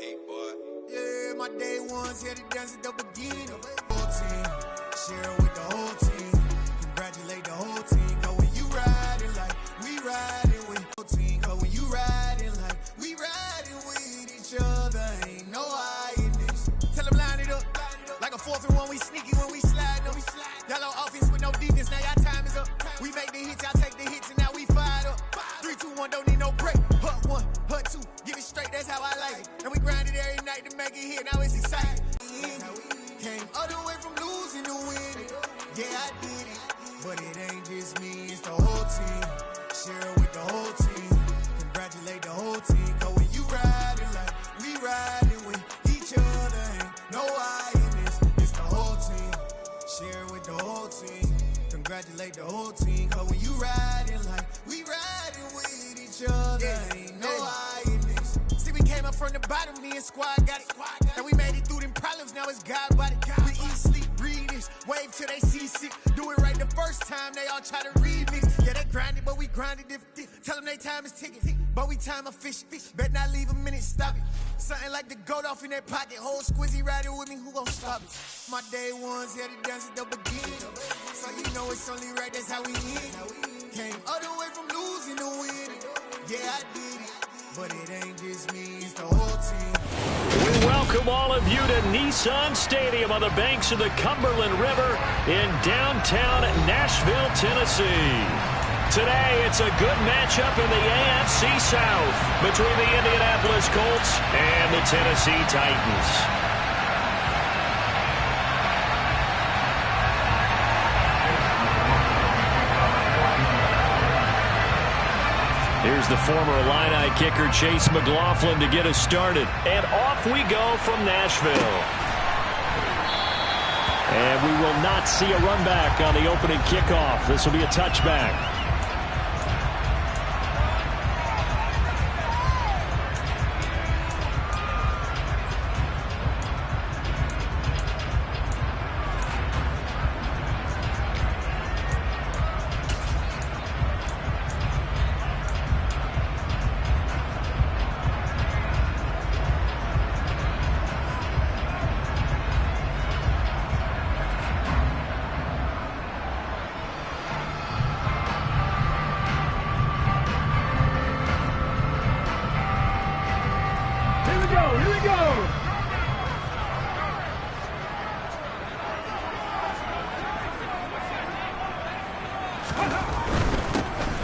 Yeah, my day ones had to dance at the beginning. Whole team, share with the whole team. Congratulate the whole team. Cause when you riding like we riding with the whole team. Cause when you riding like we riding with each other. Ain't no hiding this. Tell them line it up. Like a 4th and 1, we sneaky when we slide up. Y'all on offense with no defense, now y'all time is up. We make the hits, y'all take the hits, and now we fired up. 3, 2, 1, don't need no break. Hut 1, hut 2, give it straight, that's how I like it. And we grind it every night to make it hit, now it's exciting. Came all the way from losing to winning. Yeah, I did it, but it ain't just me, it's the whole team. Share with the whole team. Congratulate the whole team. Cause when you riding like we riding with each other, ain't no hiding. It's the whole team. Share with the whole team. Congratulate the whole team. Cause when you riding like we riding with each other, ain't no hiding. See, we came up from the bottom, me and squad got it. And we made it through them problems, now it's God body. We eat, sleep, breathe this, wave till they see sick. Do it right the first time, they all try to remix. Yeah, they grinded, but we grinded different. Tell them they time is ticking, but we time efficient. Bet not leave a minute, stop it. Something like the goat off in that pocket. Whole squizzy riding with me, who gon' stop it? My day ones had to dance at the beginning. So you know it's only right, that's how we end. Came all the way from losing to winning. Yeah, I did it, but it ain't just me, it's the whole team. We welcome all of you to Nissan Stadium on the banks of the Cumberland River in downtown Nashville, Tennessee. Today, it's a good matchup in the AFC South between the Indianapolis Colts and the Tennessee Titans. Here's the former Illini kicker Chase McLaughlin to get us started. And off we go from Nashville. And we will not see a run back on the opening kickoff. This will be a touchback.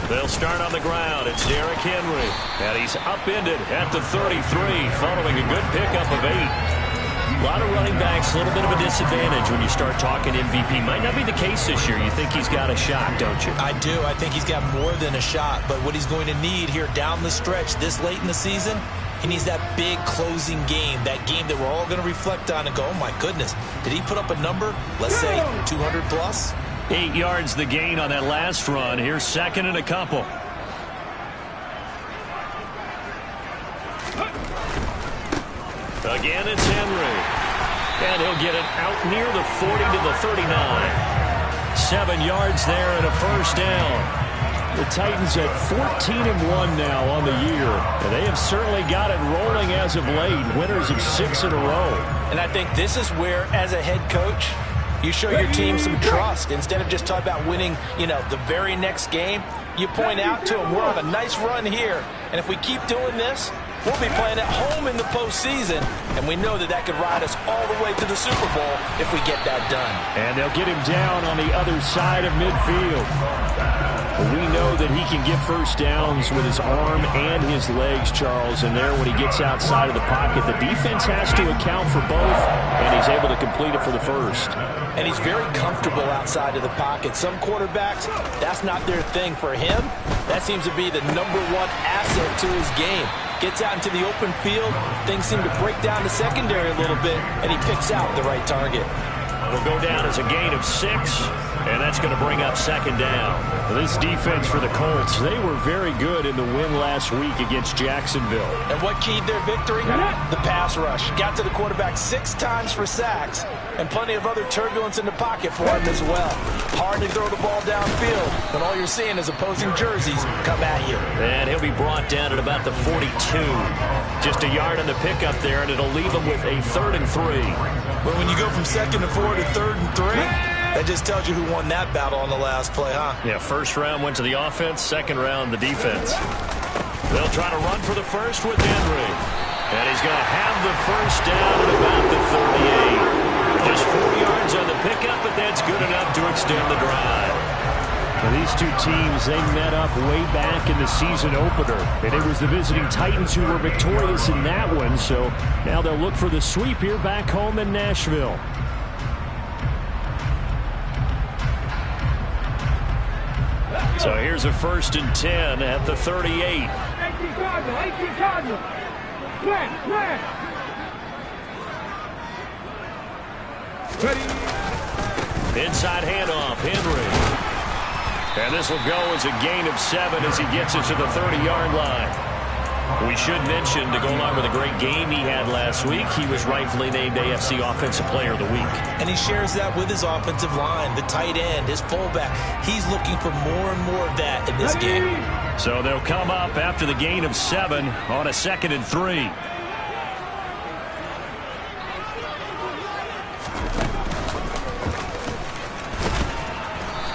They'll start on the ground. It's Derrick Henry. And he's upended at the 33 following a good pickup of 8. A lot of running backs, a little bit of a disadvantage when you start talking MVP. Might not be the case this year. You think he's got a shot, don't you? I do. I think he's got more than a shot. But what he's going to need here down the stretch this late in the season, he needs that big closing game, that game that we're all going to reflect on and go, oh, my goodness, did he put up a number, let's say 200 plus? 8 yards the gain on that last run. Here's second and a couple. Again, it's Henry. And he'll get it out near the 40 to the 39. 7 yards there and a first down. The Titans at 14-1 now on the year. And they have certainly got it rolling as of late. Winners of 6 in a row. And I think this is where, as a head coach, you show your team some trust. Instead of just talking about winning, the very next game, you point out to them, we're on a nice run here. And if we keep doing this, we'll be playing at home in the postseason. And we know that that could ride us all the way to the Super Bowl if we get that done. And they'll get him down on the other side of midfield. We know that he can get first downs with his arm and his legs, Charles. And there, when he gets outside of the pocket, the defense has to account for both, and he's able to complete it for the first. And he's very comfortable outside of the pocket. Some quarterbacks, that's not their thing. For him, that seems to be the #1 asset to his game. Gets out into the open field, things seem to break down the secondary a little bit, and he picks out the right target. Will go down as a gain of 6, and that's going to bring up second down. This defense for the Colts, they were very good in the win last week against Jacksonville. And what keyed their victory? The pass rush. Got to the quarterback 6 times for sacks, and plenty of other turbulence in the pocket for him as well. Hard to throw the ball downfield when all you're seeing is opposing jerseys come at you. And he'll be brought down at about the 42. Just a yard on the pickup there, and it'll leave them with a 3rd and 3. Well, when you go from 2nd and 4 to 3rd and 3, that just tells you who won that battle on the last play, huh? Yeah, first round went to the offense, second round the defense. They'll try to run for the first with Henry. And he's going to have the first down at about the 38. Just 4 yards on the pickup, but that's good enough to extend the drive. Well, these two teams, they met up way back in the season opener. And it was the visiting Titans who were victorious in that one. So now they'll look for the sweep here back home in Nashville. So here's a 1st and 10 at the 38. 18 Cardinal. Plan. Ready. Inside handoff, Henry. And this will go as a gain of 7 as he gets it to the 30-yard line. We should mention, to go along with a great game he had last week, he was rightfully named AFC Offensive Player of the Week. And he shares that with his offensive line, the tight end, his fullback. He's looking for more and more of that in this game. So they'll come up after the gain of 7 on a 2nd and 3.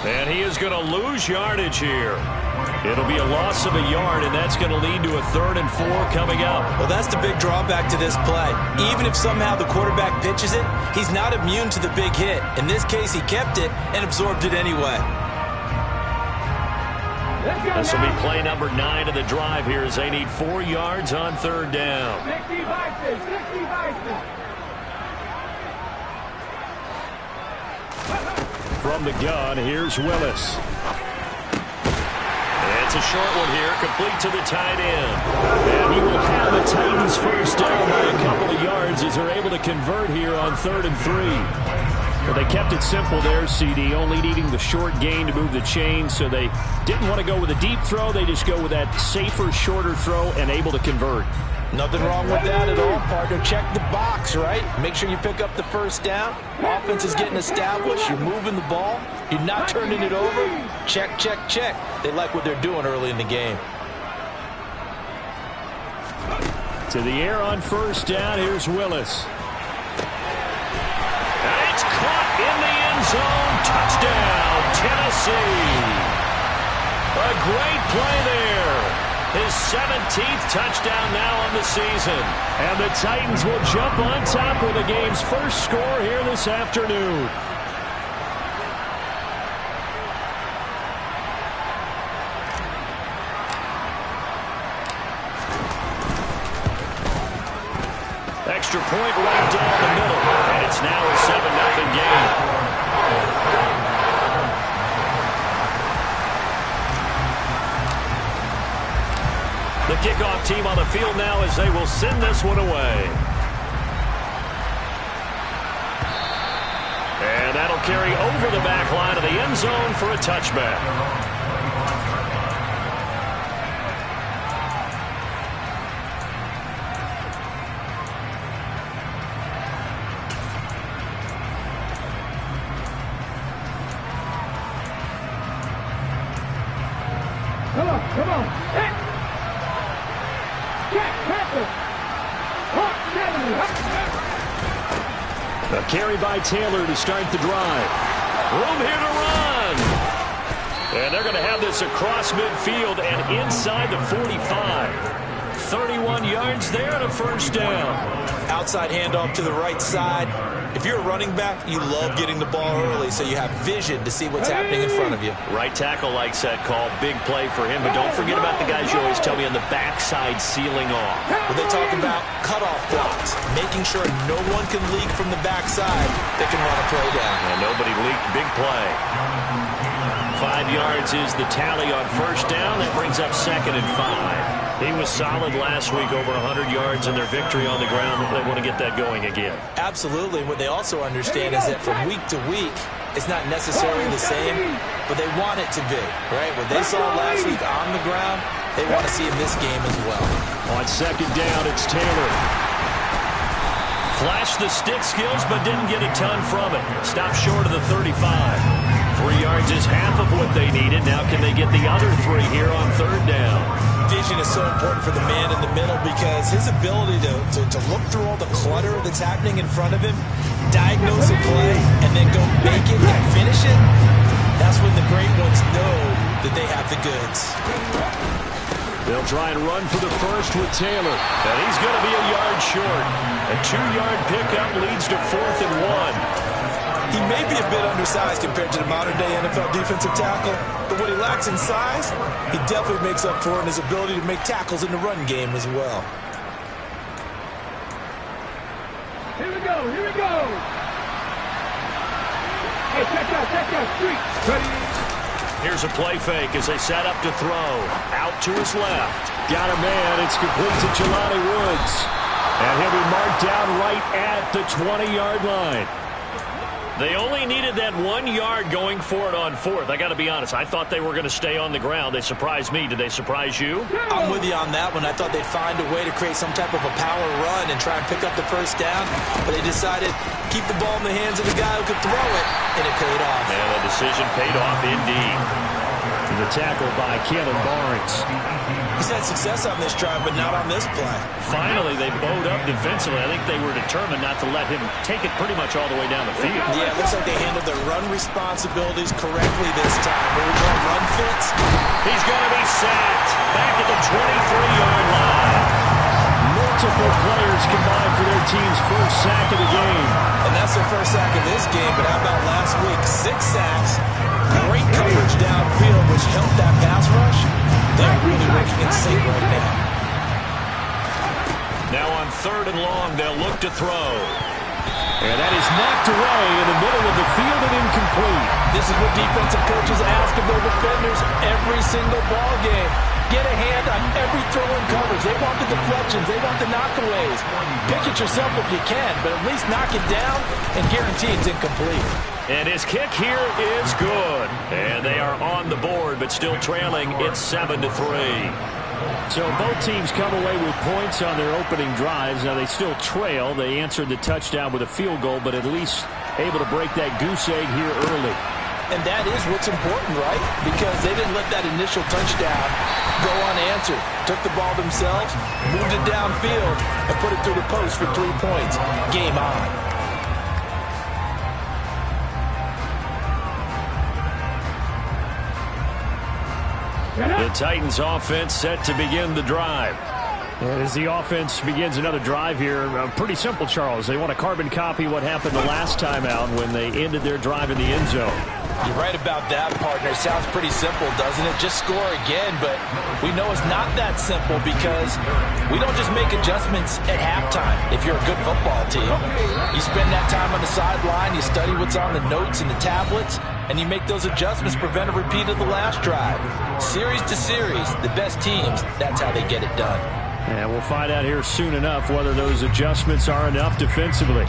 And he is going to lose yardage here. It'll be a loss of a yard, and that's going to lead to a 3rd and 4 coming up. Well, that's the big drawback to this play. Even if somehow the quarterback pitches it, he's not immune to the big hit. In this case, he kept it and absorbed it anyway. This will be play number 9 of the drive here as they need 4 yards on 3rd down. 60 From the gun, here's Willis. It's a short one here, complete to the tight end. And he will have the Titans first down by a couple of yards as they're able to convert here on 3rd and 3. But they kept it simple there, CD, only needing the short gain to move the chain, so they didn't want to go with a deep throw. They just go with that safer, shorter throw and able to convert. Nothing wrong with that at all, partner. Check the box, right? Make sure you pick up the first down. Offense is getting established. You're moving the ball. You're not turning it over. Check, check, check. They like what they're doing early in the game. To the air on first down, here's Willis. And it's caught in the end zone. Touchdown, Tennessee. A great play there. His 17th touchdown now on the season. And the Titans will jump on top with the game's first score here this afternoon. Extra point right down the middle. And it's now a 7-0 game. The kickoff team on the field now as they will send this one away. And that'll carry over the back line of the end zone for a touchback. Come on. Hit. A carry by Taylor to start the drive. Room here to run. And they're going to have this across midfield and inside the 45. 31 yards there and a first down. Outside handoff to the right side. If you're a running back, you love getting the ball early so you have vision to see what's happening in front of you. Right tackle likes that call. Big play for him. But don't forget about the guys you always tell me on the backside sealing off. When they talk about cutoff blocks, making sure no one can leak from the backside that can run a play down. And nobody leaked. Big play. 5 yards is the tally on first down. That brings up 2nd and 5. He was solid last week, over 100 yards in their victory on the ground. They want to get that going again. Absolutely. What they also understand is that from week to week, it's not necessarily the same, but they want it to be, right? What they saw last week on the ground, they want to see in this game as well. On second down, it's Taylor. Flashed the stick skills, but didn't get a ton from it. Stopped short of the 35. 3 yards is half of what they needed. Now can they get the other 3 here on third down? vision is so important for the man in the middle because his ability to look through all the clutter that's happening in front of him, diagnose a play, and then go make it and finish it, that's when the great ones know that they have the goods. They'll try and run for the first with Taylor. And he's going to be a yard short. A 2-yard pickup leads to 4th and 1. He may be a bit undersized compared to the modern-day NFL defensive tackle, but what he lacks in size, he definitely makes up for in his ability to make tackles in the run game as well. Here we go, here we go. Hey, check out, street. Ready? Here's a play fake as they set up to throw. Out to his left. Got a man. It's complete to Jelani Woods. And he'll be marked down right at the 20-yard line. They only needed that 1 yard going for it on 4th. I got to be honest. I thought they were going to stay on the ground. They surprised me. Did they surprise you? I'm with you on that one. I thought they'd find a way to create some type of a power run and try and pick up the first down, but they decided keep the ball in the hands of the guy who could throw it, and it paid off. And the decision paid off indeed. The tackle by Kalen Barnes. He's had success on this drive, but not on this play. Finally, they bowed up defensively. I think they were determined not to let him take it pretty much all the way down the field. Yeah, it looks like they handled their run responsibilities correctly this time. What we call run fits. He's going to be sacked back at the 23-yard line. Multiple players combined for their team's first sack of the game. And that's their first sack of this game, but how about last week? 6 sacks, great coverage downfield, which helped that pass rush. They're really working in sync right now. Now on 3rd and long, they'll look to throw. And that is knocked away in the middle of the field and incomplete. This is what defensive coaches ask of their defenders every single ball game. Get a hand on every throw in coverage. They want the deflections. They want the knockaways. Pick it yourself if you can, but at least knock it down and guarantee it's incomplete. And his kick here is good. And they are on the board, but still trailing. It's 7-3. So both teams come away with points on their opening drives. Now they still trail. They answered the touchdown with a field goal, but at least able to break that goose egg here early. And that is what's important, right? Because they didn't let that initial touchdown go unanswered. Took the ball themselves, moved it downfield, and put it through the post for 3 points. Game on. The Titans offense set to begin the drive. And as the offense begins another drive here, pretty simple, Charles. They want to carbon copy what happened the last time out when they ended their drive in the end zone. You're right about that, partner. Sounds pretty simple, doesn't it? Just score again, but we know it's not that simple because we don't just make adjustments at halftime if you're a good football team. You spend that time on the sideline, you study what's on the notes and the tablets, and you make those adjustments to prevent a repeat of the last drive. Series to series, the best teams, that's how they get it done. And we'll find out here soon enough whether those adjustments are enough defensively.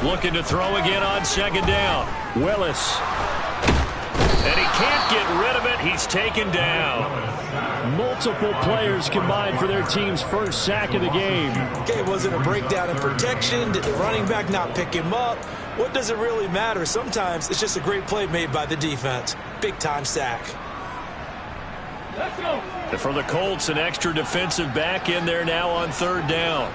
Looking to throw again on 2nd down. Willis. And he can't get rid of it. He's taken down. Multiple players combined for their team's first sack of the game. Okay, was it a breakdown in protection? Did the running back not pick him up? What does it really matter? Sometimes it's just a great play made by the defense. Big-time sack. Let's go. For the Colts, an extra defensive back in there now on 3rd down.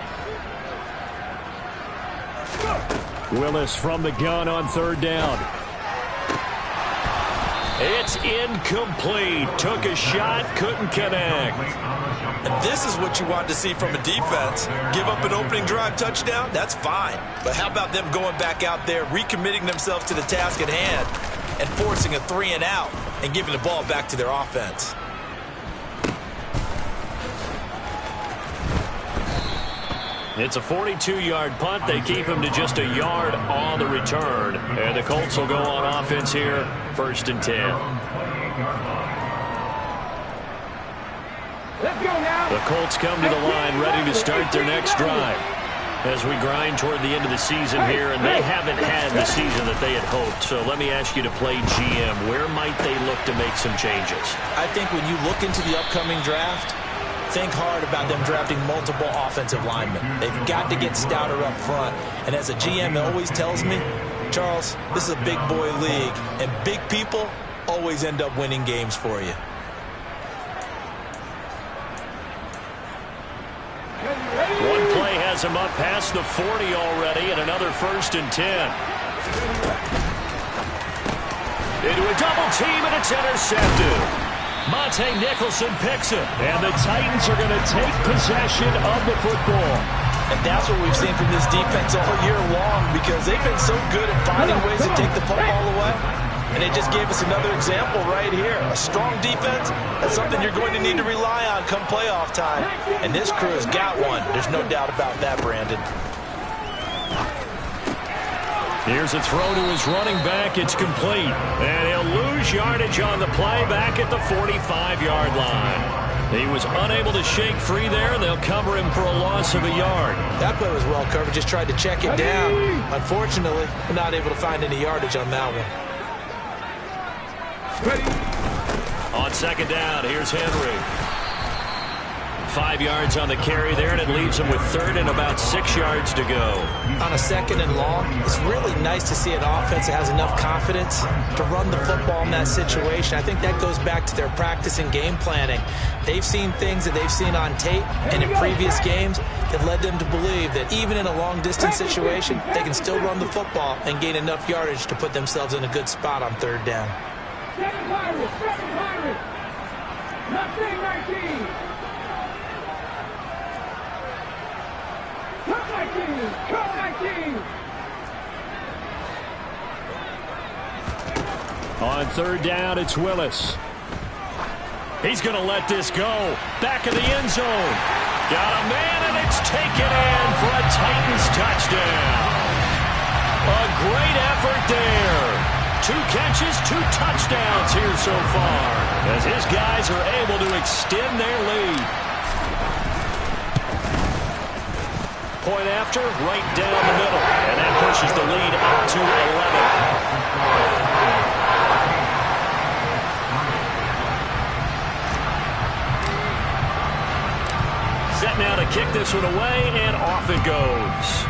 Willis from the gun on 3rd down. It's incomplete. Took a shot, couldn't connect. And this is what you want to see from a defense. Give up an opening drive touchdown, that's fine. But how about them going back out there, recommitting themselves to the task at hand, and forcing a 3-and-out and giving the ball back to their offense? It's a 42-yard punt. They keep him to just a yard on the return. And the Colts will go on offense here, 1st and 10. Let's go now. The Colts come to the line ready to start their next drive. As we grind toward the end of the season here, and they haven't had the season that they had hoped. So let me ask you to play GM. Where might they look to make some changes? I think when you look into the upcoming draft, think hard about them drafting multiple offensive linemen. They've got to get stouter up front. And as a GM always tells me, Charles, this is a big boy league, and big people always end up winning games for you. One play has him up past the 40 already, and another 1st and 10. Into a double team, and it's intercepted. Monte Nicholson picks it, and the Titans are going to take possession of the football. And that's what we've seen from this defense all year long, because they've been so good at finding ways to take the football away. And they just gave us another example right here. A strong defense, that's something you're going to need to rely on come playoff time. And this crew has got one. There's no doubt about that, Brandon. Here's a throw to his running back. It's complete. And he'll lose yardage on the play back at the 45-yard line. He was unable to shake free there, and they'll cover him for a loss of a yard. That play was well covered. Just tried to check it down. Unfortunately, we're not able to find any yardage on that one. On 2nd down, here's Henry. 5 yards on the carry there, and it leaves him with 3rd and about 6 yards to go. On a 2nd and long, it's really nice to see an offense that has enough confidence to run the football in that situation. I think that goes back to their practice and game planning. They've seen things that they've seen on tape and in previous games that led them to believe that even in a long-distance situation, they can still run the football and gain enough yardage to put themselves in a good spot on 3rd down. 7 Pirates. Nothing 19. On 3rd down, it's Willis. He's going to let this go. Back of the end zone. Got a man, and it's taken in for a Titans touchdown. A great effort there. 2 catches, 2 touchdowns here so far, as his guys are able to extend their lead. Point after, right down the middle. And that pushes the lead up to 11. Set now to kick this one away, and off it goes.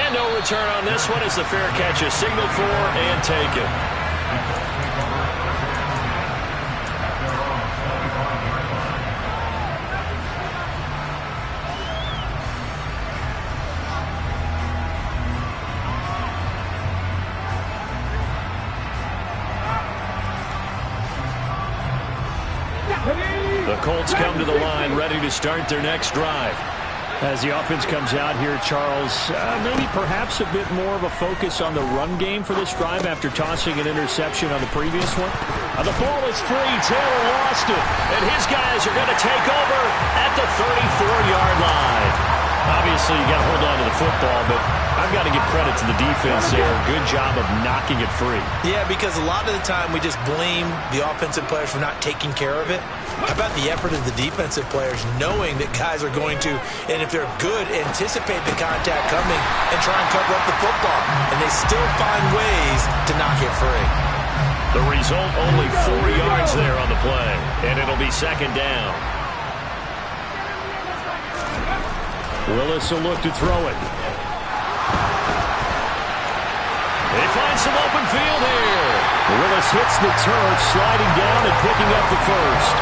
And no return on this one as the fair catch is signaled for and taken. The Colts come to the line, ready to start their next drive. As the offense comes out here, Charles, maybe perhaps a bit more of a focus on the run game for this drive after tossing an interception on the previous one. The ball is free. Taylor lost it. And his guys are going to take over at the 34-yard line. Obviously, you got to hold on to the football, but I've got to give credit to the defense there. Good job of knocking it free. Yeah, because a lot of the time we just blame the offensive players for not taking care of it. How about the effort of the defensive players knowing that guys are going to, and if they're good, anticipate the contact coming and try and cover up the football. And they still find ways to knock it free. The result, only 4 yards there on the play. And it'll be 2nd down. Willis will look to throw it. He finds some open field here. Willis hits the turf, sliding down and picking up the 1st.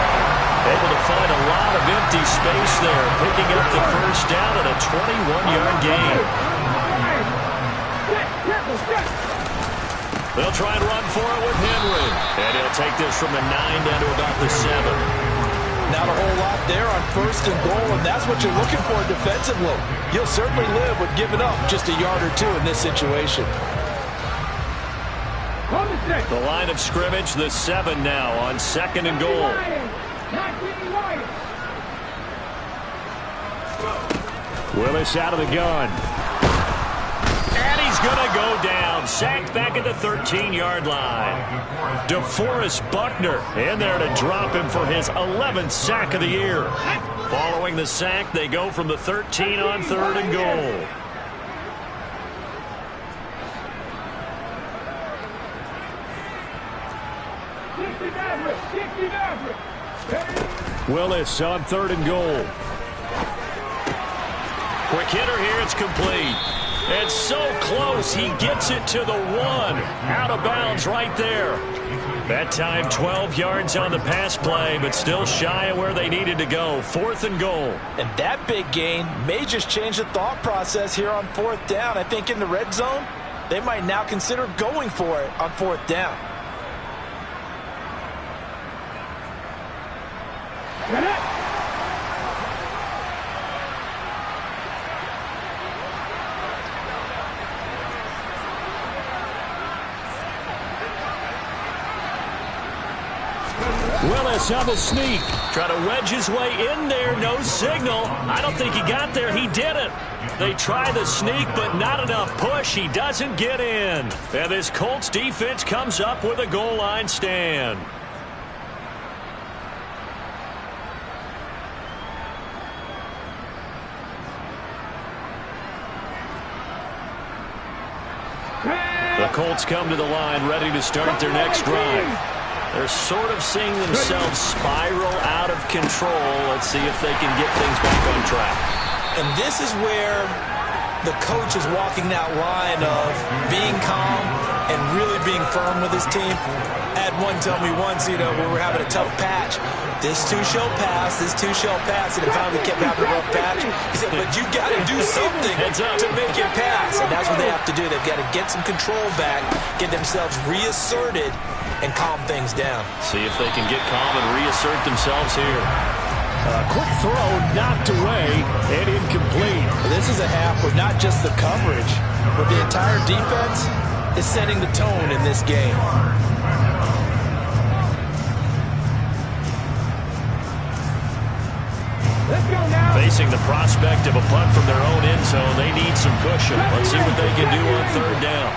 Able to find a lot of empty space there, picking up the 1st down at a 21-yard gain. They'll try and run for it with Henry. And he'll take this from the 9 down to about the 7. Not a whole lot there on 1st and goal, and that's what you're looking for defensively. You'll certainly live with giving up just a yard or 2 in this situation. The line of scrimmage, the 7 now on 2nd and goal. Willis out of the gun. And he's going to go down. Sacked back at the 13-yard line. DeForest Buckner in there to drop him for his 11th sack of the year. Following the sack, they go from the 13 on 3rd and goal. Willis on 3rd and goal. Quick hitter here. It's complete. It's so close. He gets it to the 1. Out of bounds right there. That time 12 yards on the pass play, but still shy of where they needed to go. 4th and goal. And that big gain may just change the thought process here on 4th down. I think in the red zone, they might now consider going for it on 4th down. Willis on the sneak. Try to wedge his way in there. No signal. I don't think he got there. He didn't. They try the sneak, but not enough push. He doesn't get in. And this Colts defense comes up with a goal line stand. The Colts come to the line ready to start their next drive. They're sort of seeing themselves spiral out of control. Let's see if they can get things back on track. And this is where the coach is walking that line of being calm and really being firm with his team. I had one tell me once, we were having a tough patch. This too shall pass, this too shall pass. And finally kept having a rough patch. He said, but you got to do something to make it pass. And that's what they have to do. They've got to get some control back, get themselves reasserted, and calm things down. See if they can get calm and reassert themselves here. Quick throw knocked away and incomplete. This is a half where not just the coverage, but the entire defense is setting the tone in this game. Let's go now. Facing the prospect of a punt from their own end zone, they need some cushion. Let's see what they can do on 3rd down.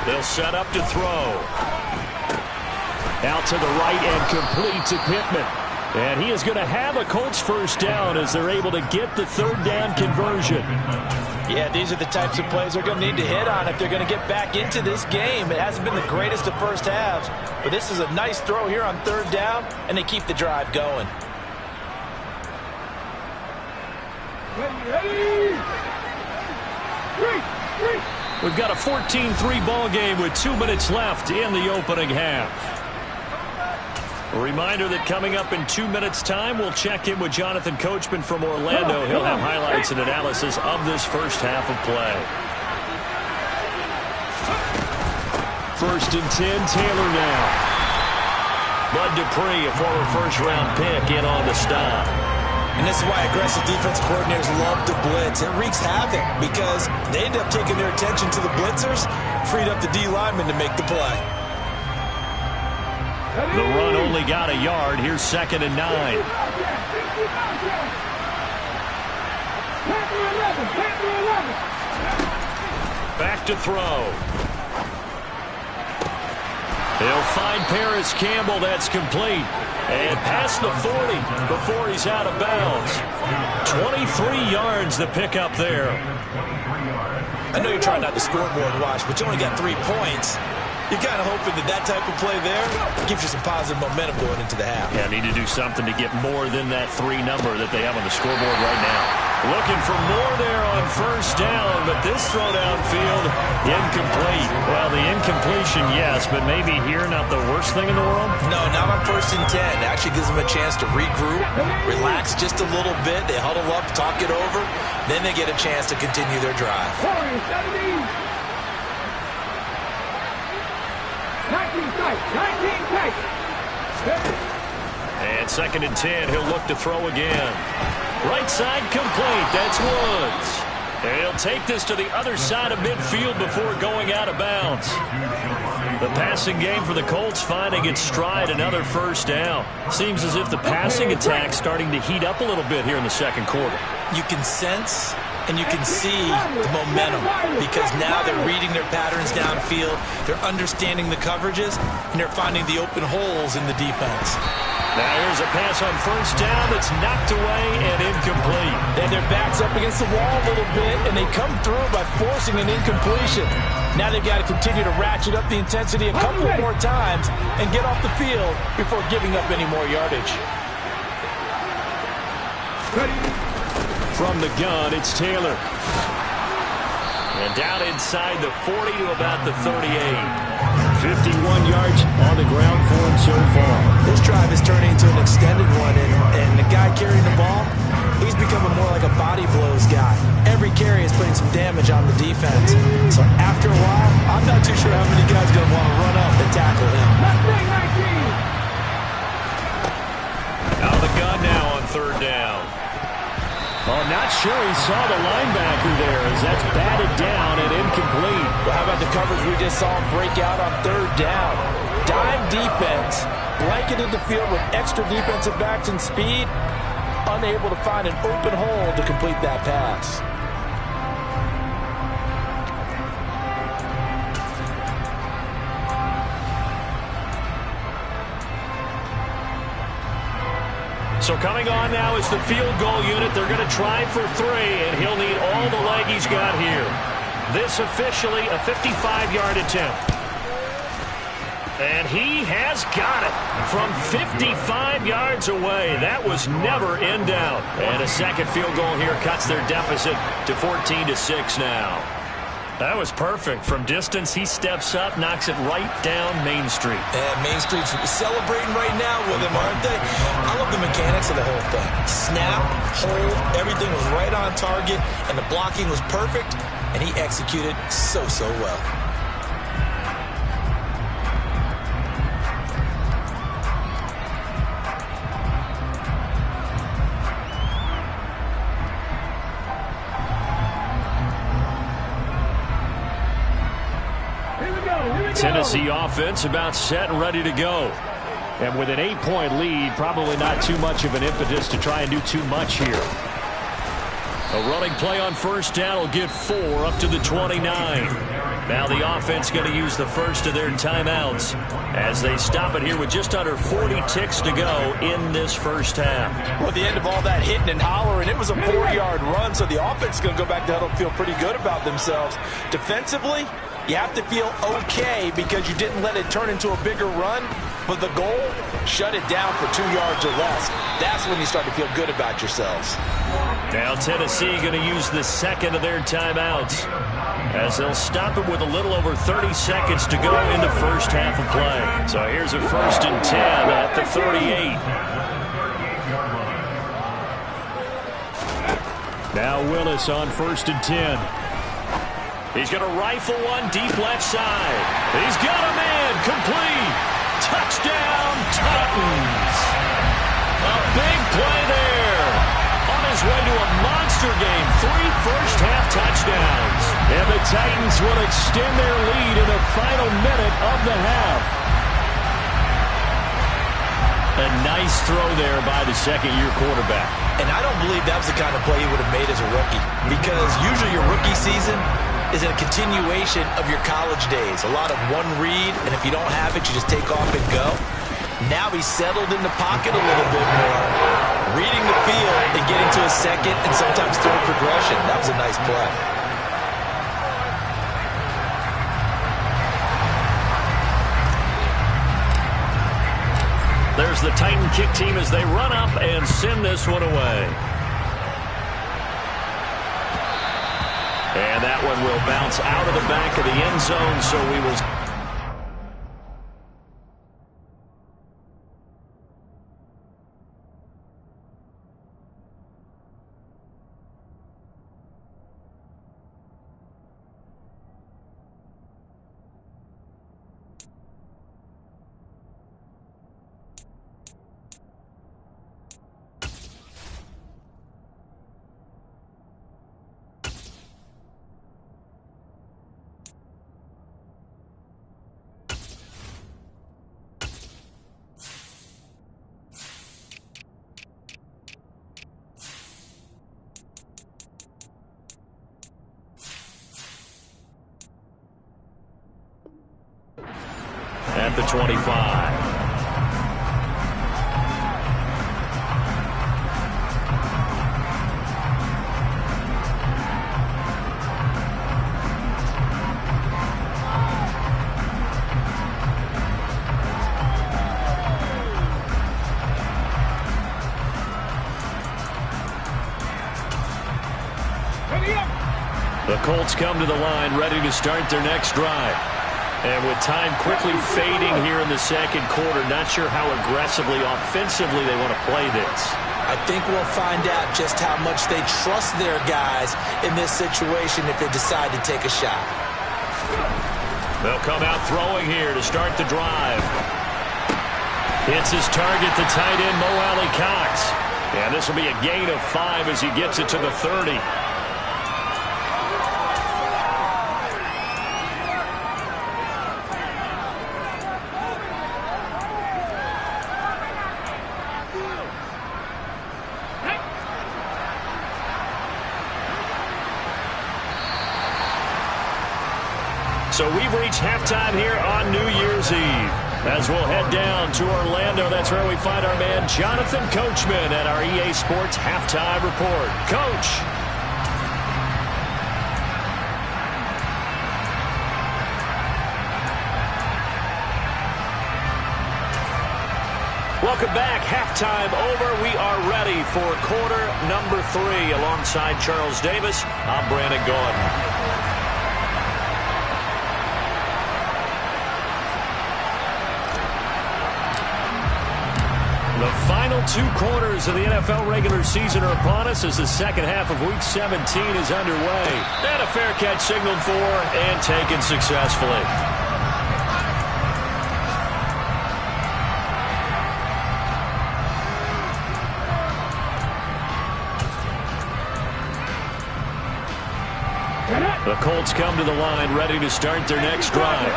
They'll set up to throw. Out to the right and complete to Pittman. And he is going to have a Colts 1st down as they're able to get the 3rd down conversion. Yeah, these are the types of plays they're going to need to hit on if they're going to get back into this game. It hasn't been the greatest of first halves, but this is a nice throw here on 3rd down, and they keep the drive going. Ready? Three. We've got a 14-3 ball game with 2 minutes left in the opening half. A reminder that coming up in 2 minutes' time, we'll check in with Jonathan Coachman from Orlando. He'll have highlights and analysis of this first half of play. 1st and 10, Taylor now. Bud Dupree, a former first-round pick, in on the stop. And this is why aggressive defense coordinators love to blitz. It wreaks havoc because they end up taking their attention to the blitzers, freed up the D lineman to make the play. The run only got a yard. Here's 2nd and 9. Back to throw. They'll find Paris Campbell. That's complete. And past the 40 before he's out of bounds. 23 yards the pickup there. I know you're trying not to scoreboard watch, but you only got 3 points. You're kind of hoping that type of play there gives you some positive momentum going into the half. Yeah, need to do something to get more than that 3 number that they have on the scoreboard right now. Looking for more there on 1st down, but this throw downfield, incomplete. Well, the incompletion, yes, but maybe here not the worst thing in the world? No, not on 1st and 10. It actually gives them a chance to regroup, relax just a little bit. They huddle up, talk it over. Then they get a chance to continue their drive. 19 tight. And 2nd and 10, he'll look to throw again. Right side complete. That's Woods. And he'll take this to the other side of midfield before going out of bounds. The passing game for the Colts finding its stride, another 1st down. Seems as if the passing attack's starting to heat up a little bit here in the 2nd quarter. You can sense and you can see the momentum because now they're reading their patterns downfield, they're understanding the coverages, and they're finding the open holes in the defense. Now here's a pass on first down that's knocked away and incomplete. And their back's up against the wall a little bit, and they come through by forcing an incompletion. Now they've got to continue to ratchet up the intensity a couple more times and get off the field before giving up any more yardage. From the gun, it's Taylor. And down inside the 40 to about the 38. 51 yards on the ground for him so far. This drive is turning into an extended one, and the guy carrying the ball, he's becoming more like a body blows guy. Every carry is putting some damage on the defense. So after a while, I'm not too sure how many guys are going to want to run up and tackle him. Out of the gun now on third down. Oh, not sure he saw the linebacker there as that's batted down and incomplete. Well, how about the coverage we just saw him break out on third down? Dime defense, blanketed the field with extra defensive backs and speed, unable to find an open hole to complete that pass. So coming on now is the field goal unit. They're going to try for 3, and he'll need all the leg he's got here. This officially a 55-yard attempt. And he has got it from 55 yards away. That was never in doubt. And a second field goal here cuts their deficit to 14-6 now. That was perfect. From distance, he steps up, knocks it right down Main Street. And Main Street's celebrating right now with him, aren't they? I love the mechanics of the whole thing. Snap, hold, everything was right on target, and the blocking was perfect, and he executed so well. Tennessee offense about set and ready to go. And with an 8-point lead, probably not too much of an impetus to try and do too much here. A running play on first down will get 4 up to the 29. Now the offense going to use the first of their timeouts as they stop it here with just under 40 ticks to go in this first half. Well, at the end of all that hitting and hollering, it was a 4-yard run, so the offense is going to go back to huddle and feel pretty good about themselves. Defensively, you have to feel okay because you didn't let it turn into a bigger run, but the goal, shut it down for 2 yards or less. That's when you start to feel good about yourselves. Now Tennessee going to use the second of their timeouts as they'll stop it with a little over 30 seconds to go in the first half of play. So here's a 1st and 10 at the 38. Now Willis on 1st and 10. He's going to rifle one deep left side. He's got a man complete. Touchdown, Titans. A big play there. On his way to a monster game. 3 first-half touchdowns. And the Titans will extend their lead in the final minute of the half. A nice throw there by the second-year quarterback. And I don't believe that was the kind of play he would have made as a rookie, because usually your rookie season is a continuation of your college days. A lot of one read, and if you don't have it, you just take off and go. Now he's settled in the pocket a little bit more, reading the field and getting to a second and sometimes third progression. That was a nice play. There's the Titan kick team as they run up and send this one away. And that one will bounce out of the back of the end zone, so we will... At the 25. The Colts come to the line ready to start their next drive. And with time quickly fading here in the second quarter, not sure how aggressively, offensively they want to play this. I think we'll find out just how much they trust their guys in this situation if they decide to take a shot. They'll come out throwing here to start the drive. Hits his target, the tight end, Mo Alley-Cox. And this will be a gain of 5 as he gets it to the 30. So we've reached halftime here on New Year's Eve. As we'll head down to Orlando, that's where we find our man Jonathan Coachman at our EA Sports Halftime Report. Coach. Welcome back. Halftime over. We are ready for quarter number 3. Alongside Charles Davis, I'm Brandon Gaudin. The final 2 quarters of the NFL regular season are upon us as the second half of Week 17 is underway. And a fair catch signaled for and taken successfully. The Colts come to the line ready to start their next drive.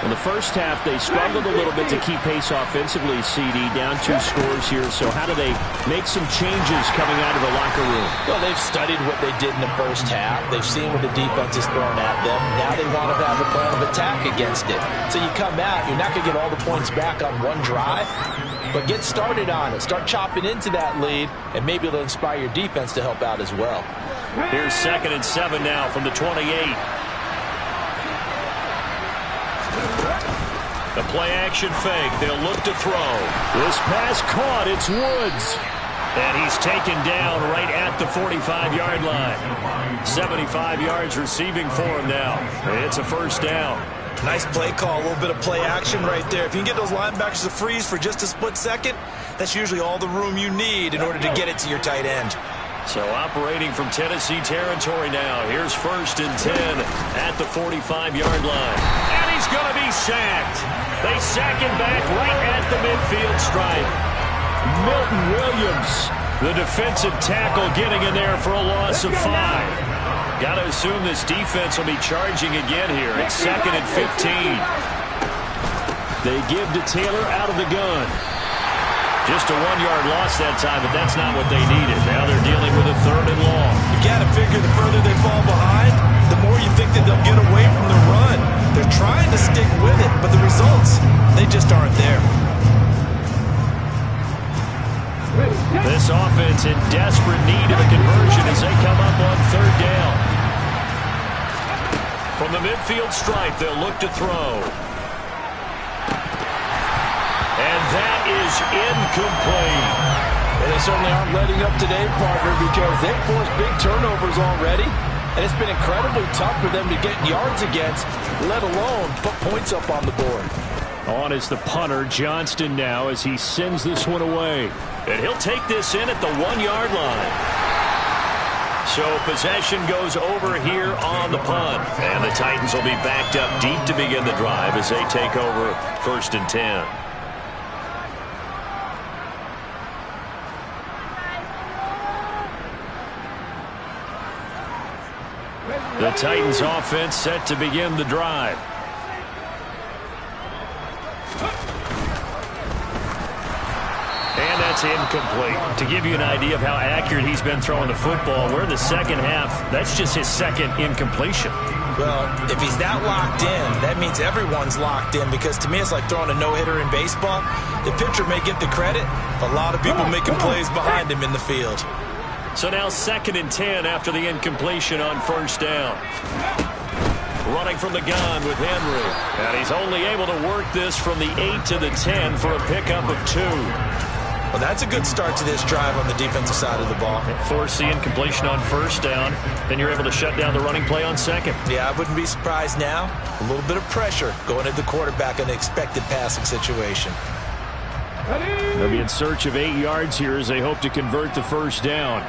In the first half, they struggled a little bit to keep pace offensively, CD, down 2 scores here. So how do they make some changes coming out of the locker room? Well, they've studied what they did in the first half. They've seen what the defense is throwing at them. Now they want to have a plan of attack against it. So you come out, you're not going to get all the points back on one drive, but get started on it. Start chopping into that lead, and maybe it'll inspire your defense to help out as well. Here's 2nd and 7 now from the 28. The play-action fake. They'll look to throw. This pass caught. It's Woods. And he's taken down right at the 45-yard line. 75 yards receiving for him now. It's a first down. Nice play call, a little bit of play action right there. If you can get those linebackers to freeze for just a split second, that's usually all the room you need in order to get it to your tight end. So operating from Tennessee territory now. Here's 1st and 10 at the 45-yard line. And he's going to be sacked. They sack him back right at the midfield stripe. Milton Williams, the defensive tackle, getting in there for a loss of 5. Got to assume this defense will be charging again here. It's 2nd and 15. They give to Taylor out of the gun. Just a 1-yard loss that time, but that's not what they needed. Now they're dealing with a 3rd and long. You got to figure the further they fall behind, the more you think that they'll get away from the run. They're trying to stick with it, but the results, they just aren't there. This offense in desperate need of a conversion as they come up on 3rd down. From the midfield stripe, they'll look to throw. And that is incomplete. And they certainly aren't letting up today, partner, because they've forced big turnovers already. And it's been incredibly tough for them to get yards against, let alone put points up on the board. On is the punter, Johnston, now as he sends this one away. And he'll take this in at the 1-yard line. So possession goes over here on the punt. And the Titans will be backed up deep to begin the drive as they take over 1st and 10. The Titans offense set to begin the drive. And that's incomplete. To give you an idea of how accurate he's been throwing the football, we're in the second half. That's just his 2nd incompletion. Well, if he's that locked in, that means everyone's locked in, because to me it's like throwing a no-hitter in baseball. The pitcher may get the credit, a lot of people making plays behind him in the field. So now 2nd and 10 after the incompletion on 1st down. Running from the gun with Henry. And he's only able to work this from the 8 to the 10 for a pickup of 2. Well, that's a good start to this drive on the defensive side of the ball. Force the incompletion on first down. Then you're able to shut down the running play on second. Yeah, I wouldn't be surprised now. A little bit of pressure going at the quarterback in an expected passing situation. They'll be in search of 8 yards here as they hope to convert the first down.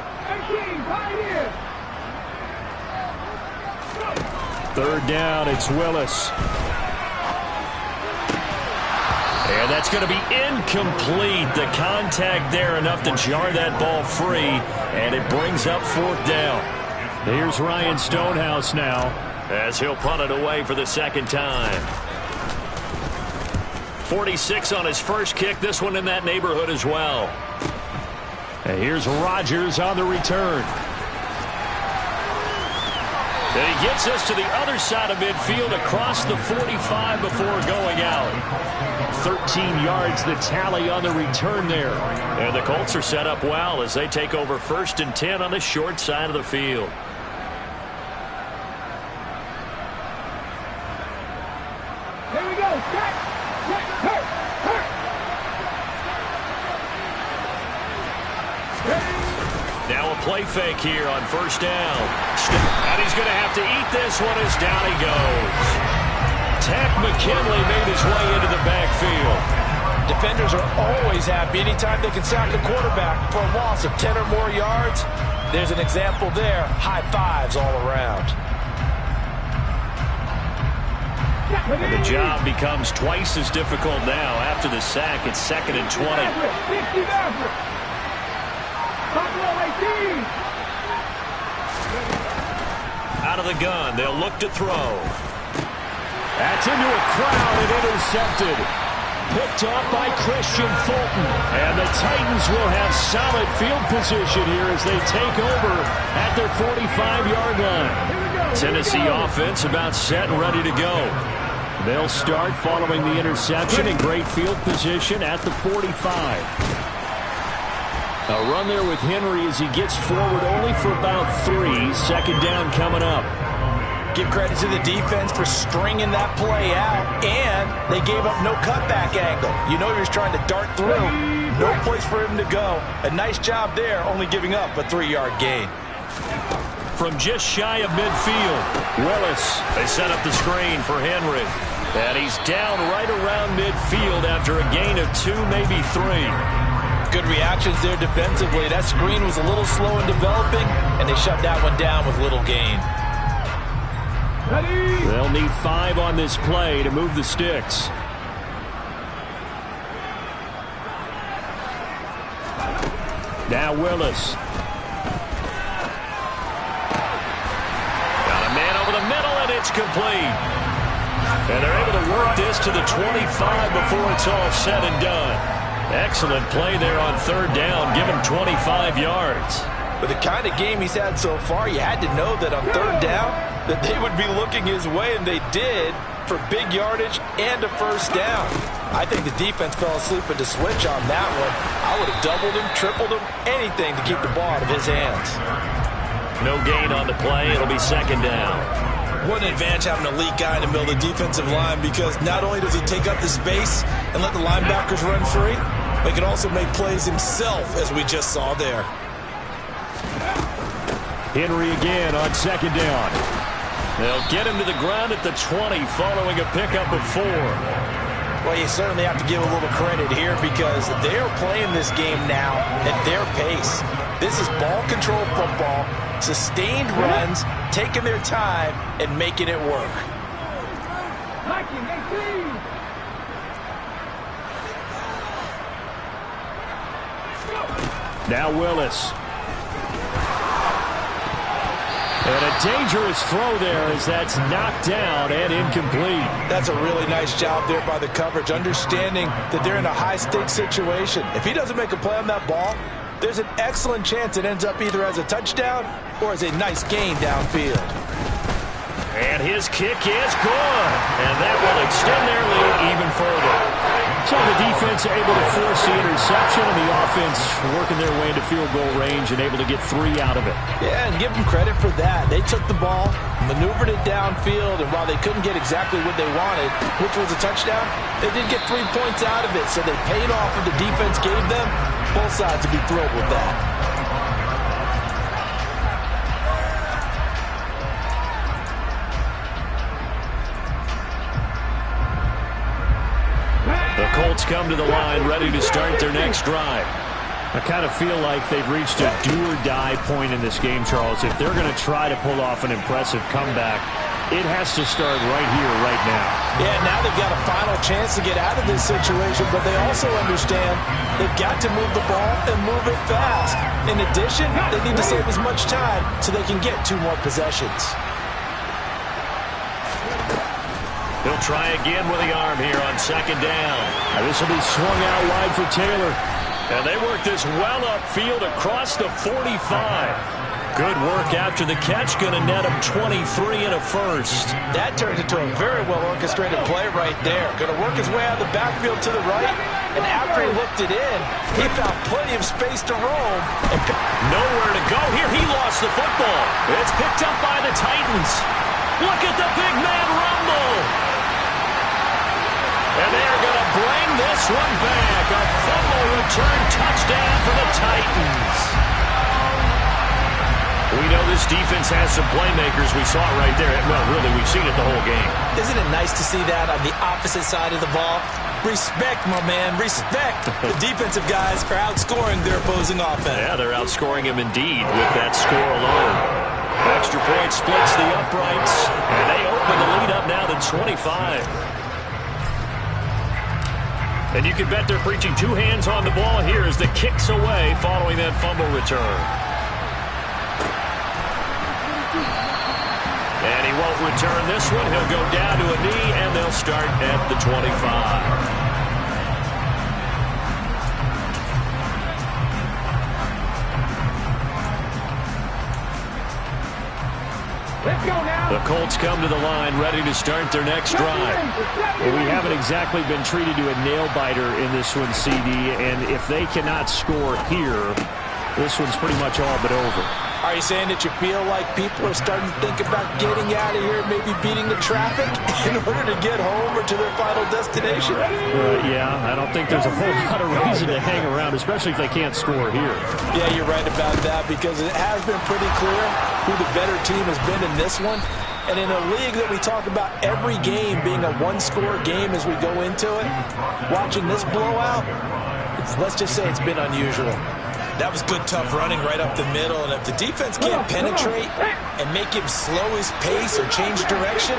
Third down, it's Willis. And that's going to be incomplete. The contact there enough to jar that ball free, and it brings up fourth down. Here's Ryan Stonehouse now as he'll punt it away for the second time. 46 on his first kick. This one in that neighborhood as well. And here's Rodgers on the return. And he gets us to the other side of midfield across the 45 before going out. 13 yards the tally on the return there. And the Colts are set up well as they take over 1st and 10 on the short side of the field. Here we go. Check. Hurt. Now a play fake here on first down. And he's going to have to eat this one as down he goes. Tack McKinley made his way into the backfield. Defenders are always happy anytime they can sack a quarterback for a loss of 10 or more yards. There's an example there. High fives all around. And the job becomes twice as difficult now. After the sack, it's 2nd and 20. Out of the gun, they'll look to throw. That's into a crowd and intercepted. Picked up by Christian Fulton. And the Titans will have solid field position here as they take over at their 45-yard line. Tennessee offense about set and ready to go. They'll start following the interception in great field position at the 45. A run there with Henry as he gets forward only for about 3. Second down coming up. Give credit to the defense for stringing that play out, and they gave up no cutback angle. You know you're just trying to dart through. No place for him to go. A nice job there, only giving up a 3-yard gain. From just shy of midfield, Willis. They set up the screen for Henry. And he's down right around midfield after a gain of 2, maybe 3. Good reactions there defensively. That screen was a little slow in developing, and they shut that one down with little gain. They'll need 5 on this play to move the sticks. Now Willis. Got a man over the middle, and it's complete. And they're able to work this to the 25 before it's all said and done. Excellent play there on third down. Give him 25 yards. With the kind of game he's had so far, you had to know that on third down that they would be looking his way, and they did, for big yardage and a first down. I think the defense fell asleep at the switch on that one. I would have doubled him, tripled him, anything to keep the ball out of his hands. No gain on the play. It'll be second down. What an advantage having an elite guy in the middle of the defensive line, because not only does he take up the space and let the linebackers run free, but he can also make plays himself, as we just saw there. Henry again on second down. They'll get him to the ground at the 20 following a pickup of 4. Well, you certainly have to give a little credit here because they're playing this game now at their pace. This is ball control football, sustained runs, taking their time, and making it work. Now Willis. And a dangerous throw there as that's knocked down and incomplete. That's a really nice job there by the coverage, understanding that they're in a high-stakes situation. If he doesn't make a play on that ball, there's an excellent chance it ends up either as a touchdown or as a nice gain downfield. And his kick is good. And that will extend their lead even further. So the defense able to force the interception, and the offense working their way into field goal range and able to get 3 out of it. Yeah, and give them credit for that. They took the ball, maneuvered it downfield, and while they couldn't get exactly what they wanted, which was a touchdown, they did get 3 points out of it, so they paid off what the defense gave them. Both sides would be thrilled with that. The Colts come to the line ready to start their next drive. I kind of feel like they've reached a do-or-die point in this game, Charles. If they're going to try to pull off an impressive comeback, it has to start right here, right now. Yeah, now they've got a final chance to get out of this situation, but they also understand they've got to move the ball and move it fast. In addition, they need to save as much time so they can get 2 more possessions. He'll try again with the arm here on second down. This will be swung out wide for Taylor. And they work this well upfield across the 45. Good work after the catch. Going to net him 23 and a first. That turned into a very well-orchestrated play right there. Going to work his way out of the backfield to the right. And after he hooked it in, he found plenty of space to roam. And nowhere to go here. He lost the football. It's picked up by the Titans. Look at the big man rumble. And they're going to bring this one back. A fumble return touchdown for the Titans. We know this defense has some playmakers. We saw it right there. Well, really, we've seen it the whole game. Isn't it nice to see that on the opposite side of the ball? Respect, my man, respect. The defensive guys are outscoring their opposing offense. Yeah, they're outscoring him indeed with that score alone. Extra point splits the uprights, and they open the lead up now to 25. And you can bet they're preaching 2 hands on the ball here as the kick's away following that fumble return. And he won't return this one. He'll go down to a knee, and they'll start at the 25. The Colts come to the line ready to start their next drive. Well, we haven't exactly been treated to a nail-biter in this one, CD, and if they cannot score here, this one's pretty much all but over. Are you saying that you feel like people are starting to think about getting out of here, maybe beating the traffic in order to get home or to their final destination? Yeah, I don't think there's a whole lot of reason to hang around, especially if they can't score here. Yeah, you're right about that, because it has been pretty clear who the better team has been in this one. And in a league that we talk about every game being a 1-score game as we go into it, watching this blowout, let's just say it's been unusual. That was good, tough running right up the middle, and if the defense can't penetrate and make him slow his pace or change direction,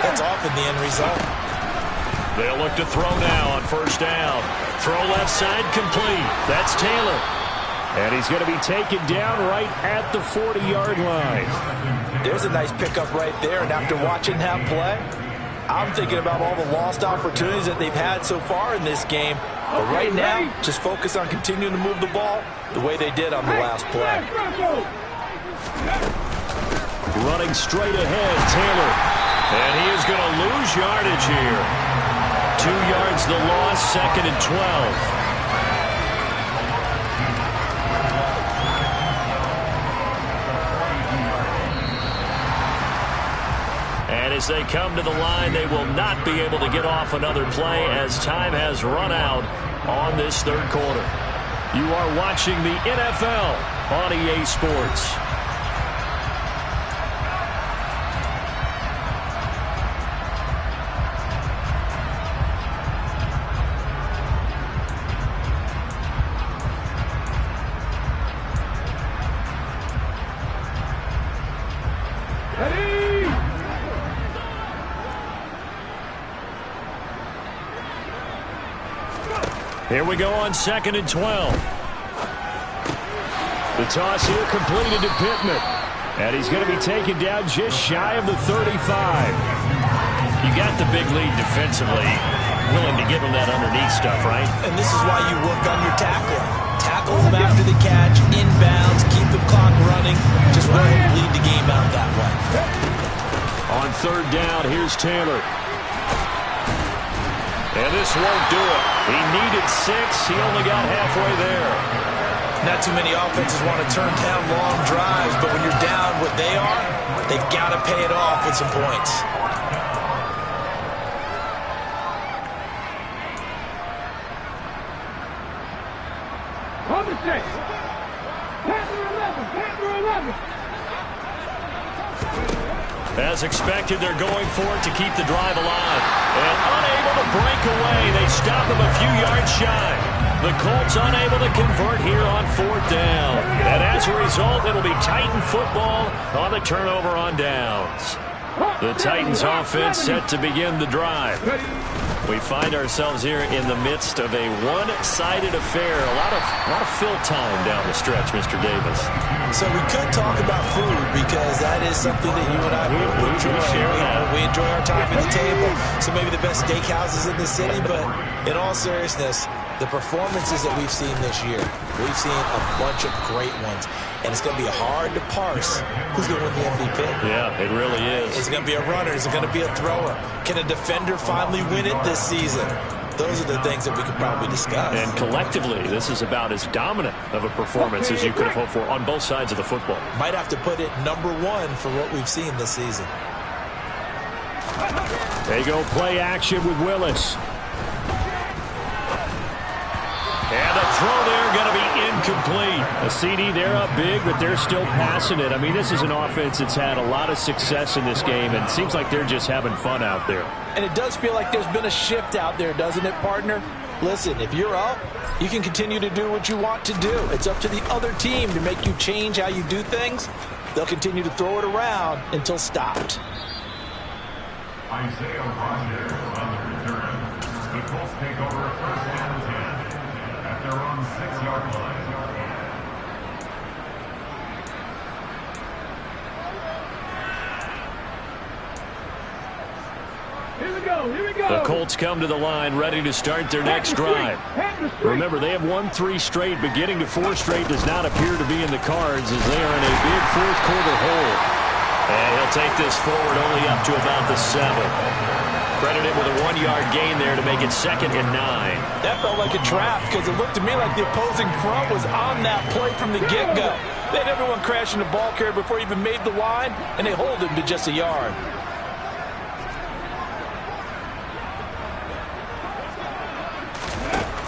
that's often the end result. They'll look to throw now on first down. Throw left side complete. That's Taylor. And he's going to be taken down right at the 40-yard line. There's a nice pickup right there, and after watching that play, I'm thinking about all the lost opportunities that they've had so far in this game. But right now, just focus on continuing to move the ball the way they did on the last play. Running straight ahead, Taylor. And he is going to lose yardage here. 2 yards the loss, 2nd and 12. And as they come to the line, they will not be able to get off another play as time has run out on this 3rd quarter. You are watching the NFL on EA Sports. Here we go on 2nd and 12. The toss here completed to Pittman. And he's going to be taken down just shy of the 35. You got the big lead defensively. Willing to give him that underneath stuff, right? And this is why you work on your tackling. Tackle him after the catch, inbounds, keep the clock running. Just let him bleed the game out that way. On 3rd down, here's Taylor. And this won't do it. He needed 6. He only got halfway there. Not too many offenses want to turn down long drives, but when you're down what they are, they've got to pay it off with some points. As expected, they're going for it to keep the drive alive. And unable to break away. They stop him a few yards shy. The Colts unable to convert here on 4th down. And as a result, it'll be Titan football on the turnover on downs. The Titans offense set to begin the drive. We find ourselves here in the midst of a one-sided affair. A lot of fill time down the stretch, Mr. Davis. So we could talk about food because that is something that you and I would enjoy. We enjoy our time at the table. So maybe the best steakhouses in the city, but in all seriousness, the performances that we've seen this year, we've seen a bunch of great ones. And it's going to be hard to parse who's going to win the MVP. Yeah, it really is. Is it going to be a runner? Is it going to be a thrower? Can a defender finally win it this season? Those are the things that we could probably discuss. And collectively, this is about as dominant of a performance as you could have hoped for on both sides of the football. Might have to put it number 1 for what we've seen this season. They go play action with Willis. And the throw there going to be incomplete. A CD, they're up big, but they're still passing it. I mean, this is an offense that's had a lot of success in this game, and it seems like they're just having fun out there. And it does feel like there's been a shift out there, doesn't it, partner? Listen, if you're up, you can continue to do what you want to do. It's up to the other team to make you change how you do things. They'll continue to throw it around until stopped. Isaiah Rogers on the return. The Colts take over a 1st and 10 at their own 6-yard line. Here we go. The Colts come to the line ready to start their next drive. Remember, they have won 3 straight, but getting to 4 straight does not appear to be in the cards as they are in a big 4th quarter hole. And he'll take this forward only up to about the 7. Credited with a 1-yard gain there to make it 2nd and 9. That felt like a trap because it looked to me like the opposing front was on that play from the get-go. They had everyone crashing the ball carrier before he even made the line, and they hold him to just a yard.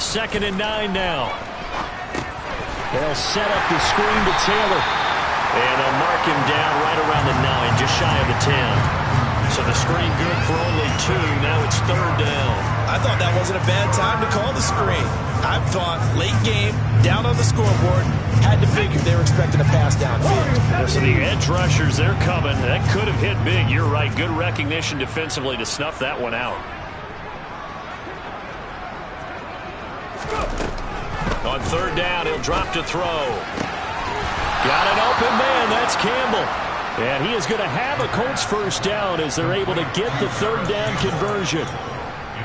Second and 9 now. They'll set up the screen to Taylor. And they'll mark him down right around the 9, just shy of the 10. So the screen good for only 2. Now it's 3rd down. I thought that wasn't a bad time to call the screen. I thought late game, down on the scoreboard, had to figure they were expecting a pass downfield. So the edge rushers, they're coming. That could have hit big. You're right. Good recognition defensively to snuff that one out. On 3rd down, he'll drop to throw. Got an open man. That's Campbell. And he is going to have a Colts 1st down as they're able to get the 3rd down conversion.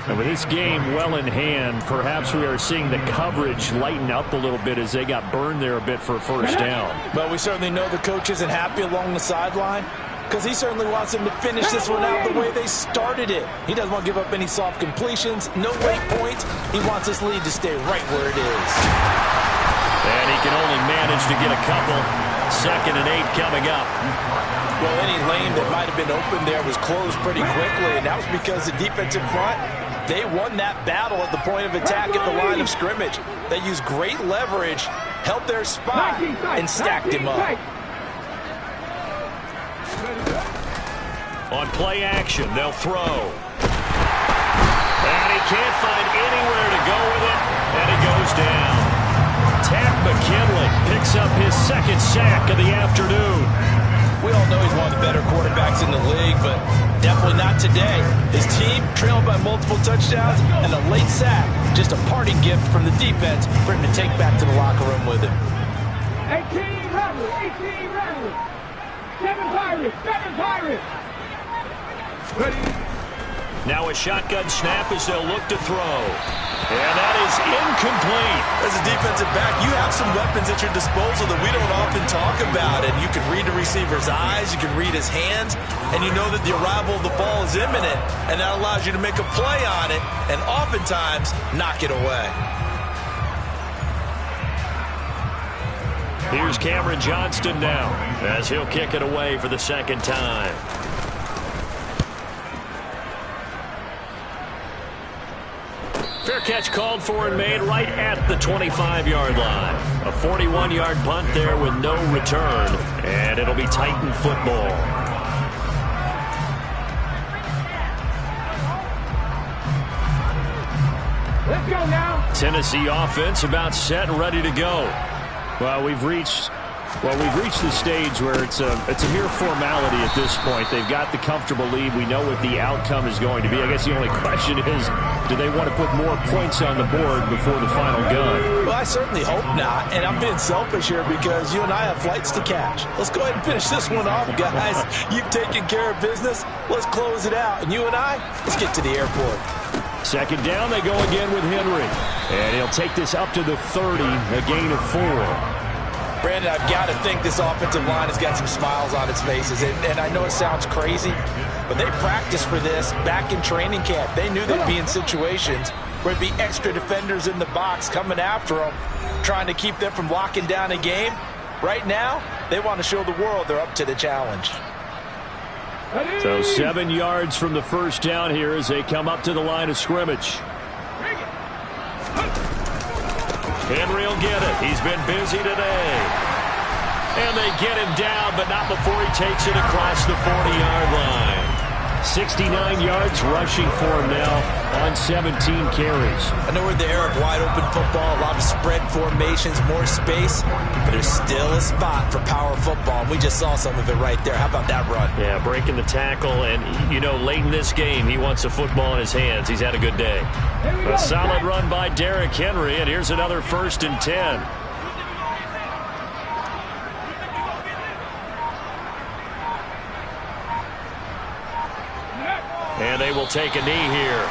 And with this game well in hand, perhaps we are seeing the coverage lighten up a little bit as they got burned there a bit for a 1st down. But we certainly know the coach isn't happy along the sideline because he certainly wants them to finish this one out the way they started it. He doesn't want to give up any soft completions, no late points. He wants this lead to stay right where it is. And he can only manage to get a couple. 2nd and 8 coming up. Well, any lane that might have been open there was closed pretty quickly, and that was because the defensive front, they won that battle at the point of attack at the line of scrimmage. They used great leverage, held their spot, and stacked him up. On play action, they'll throw. And he can't find anywhere to go with it, and it goes down. Tack McKinley picks up his 2nd sack of the afternoon. We all know he's one of the better quarterbacks in the league, but definitely not today. His team trailed by multiple touchdowns and a late sack. Just a parting gift from the defense for him to take back to the locker room with him. 18 Rebels. 7 Pirates. Now a shotgun snap as they'll look to throw. And that is incomplete. As a defensive back, you have some weapons at your disposal that we don't often talk about. And you can read the receiver's eyes, you can read his hands, and you know that the arrival of the ball is imminent, and that allows you to make a play on it and oftentimes knock it away. Here's Cameron Johnston now as he'll kick it away for the second time. Fair catch called for and made right at the 25-yard line. A 41-yard punt there with no return, and it'll be Titan football. Let's go now. Tennessee offense about set and ready to go. Well, we've reached the stage where it's a mere formality at this point. They've got the comfortable lead. We know what the outcome is going to be. I guess the only question is, do they want to put more points on the board before the final gun? Well, I certainly hope not, and I'm being selfish here because you and I have flights to catch. Let's go ahead and finish this one off, guys. You've taken care of business. Let's close it out, and you and I, let's get to the airport. Second down, they go again with Henry. And he'll take this up to the 30, a gain of 4. Brandon, I've got to think this offensive line has got some smiles on its faces. And I know it sounds crazy, but they practiced for this back in training camp. They knew they'd be in situations where there'd be extra defenders in the box coming after them, trying to keep them from locking down a game. Right now, they want to show the world they're up to the challenge. So 7 yards from the first down here as they come up to the line of scrimmage. Henry will get it. He's been busy today. And they get him down, but not before he takes it across the 40-yard line. 69 yards rushing for him now on 17 carries. I know we're in the era of wide-open football, a lot of spread formations, more space, but there's still a spot for power football, and we just saw some of it right there. How about that run? Yeah, breaking the tackle, and, you know, late in this game, he wants the football in his hands. He's had a good day. A solid run by Derrick Henry, and here's another 1st and 10. And they will take a knee here.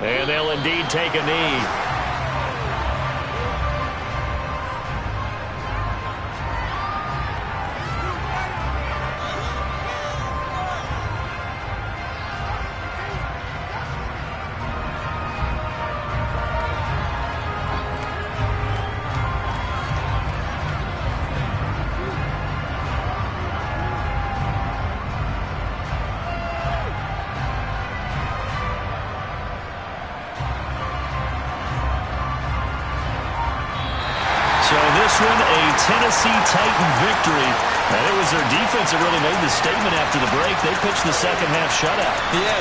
And they'll indeed take a knee. So this one, a Tennessee Titan victory. And it was their defense that really made the statement after the break. They pitched the second half shutout. Yeah.